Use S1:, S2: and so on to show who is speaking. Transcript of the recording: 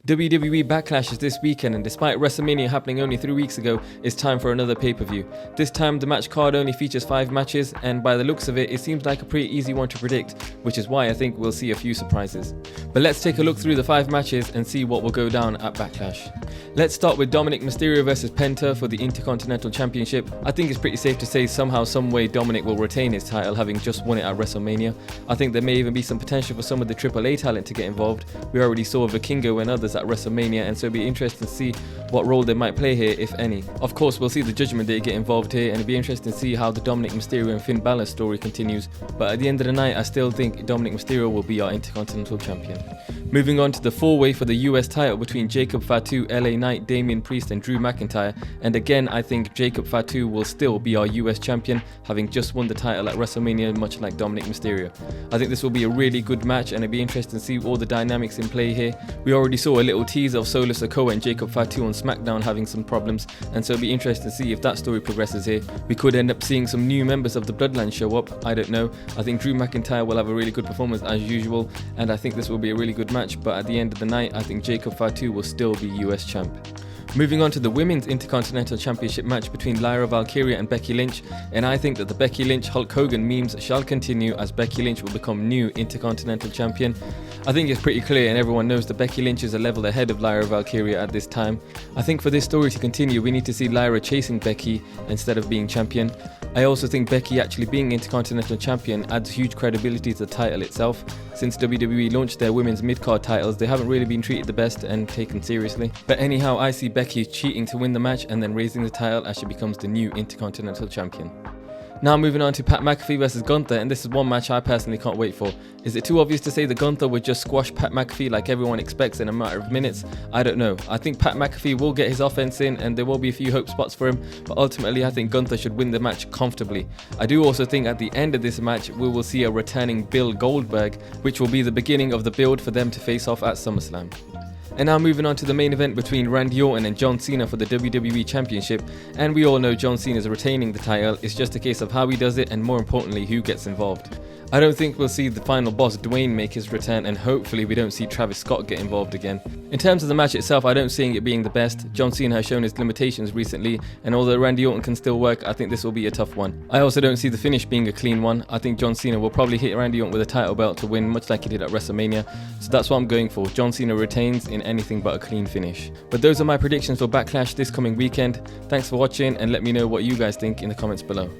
S1: WWE Backlash is this weekend, and despite WrestleMania happening only 3 weeks ago, it's time for another pay-per-view. This time the match card only features 5 matches, and by the looks of it, it seems like a pretty easy one to predict, which is why I think we'll see a few surprises. But let's take a look through the 5 matches and see what will go down at Backlash. Let's start with Dominic Mysterio vs Penta for the Intercontinental Championship. I think it's pretty safe to say somehow, some way Dominic will retain his title, having just won it at WrestleMania. I think there may even be some potential for some of the AAA talent to get involved. We already saw Vikingo and others at WrestleMania, and so it'll be interesting to see what role they might play here, if any. Of course, we'll see the Judgment Day get involved here, and it'll be interesting to see how the Dominic Mysterio and Finn Balor story continues. But at the end of the night, I still think Dominic Mysterio will be our Intercontinental Champion. Moving on to the 4-way for the US title between Jacob Fatu, LA Knight, Damian Priest and Drew McIntyre, and again I think Jacob Fatu will still be our US champion, having just won the title at WrestleMania, much like Dominic Mysterio. I think this will be a really good match, and it'll be interesting to see all the dynamics in play here. We already saw a little tease of Solo Sikoa and Jacob Fatu on SmackDown having some problems, and so it'll be interesting to see if that story progresses here. We could end up seeing some new members of the Bloodline show up, I don't know. I think Drew McIntyre will have a really good performance as usual, and I think this will be a really good match, but at the end of the night I think Jacob Fatu will still be US champ. Moving on to the Women's Intercontinental Championship match between Lyra Valkyria and Becky Lynch, and I think that the Becky Lynch Hulk Hogan memes shall continue as Becky Lynch will become new Intercontinental Champion. I think it's pretty clear and everyone knows that Becky Lynch is a level ahead of Lyra Valkyria at this time. I think for this story to continue we need to see Lyra chasing Becky instead of being champion. I also think Becky actually being Intercontinental Champion adds huge credibility to the title itself. Since WWE launched their women's mid-card titles, they haven't really been treated the best and taken seriously. But anyhow, I see Becky cheating to win the match and then raising the title as she becomes the new Intercontinental Champion. Now moving on to Pat McAfee vs Gunther, and this is one match I personally can't wait for. Is it too obvious to say that Gunther would just squash Pat McAfee like everyone expects in a matter of minutes? I don't know. I think Pat McAfee will get his offense in and there will be a few hope spots for him, but ultimately I think Gunther should win the match comfortably. I do also think at the end of this match we will see a returning Bill Goldberg, which will be the beginning of the build for them to face off at SummerSlam. And now moving on to the main event between Randy Orton and John Cena for the WWE Championship, and we all know John Cena is retaining the title. It's just a case of how he does it and more importantly who gets involved. I don't think we'll see the final boss Dwayne make his return, and hopefully we don't see Travis Scott get involved again. In terms of the match itself, I don't see it being the best. John Cena has shown his limitations recently, and although Randy Orton can still work, I think this will be a tough one. I also don't see the finish being a clean one. I think John Cena will probably hit Randy Orton with a title belt to win, much like he did at WrestleMania, so that's what I'm going for. John Cena retains in anything but a clean finish. But those are my predictions for Backlash this coming weekend. Thanks for watching, and let me know what you guys think in the comments below.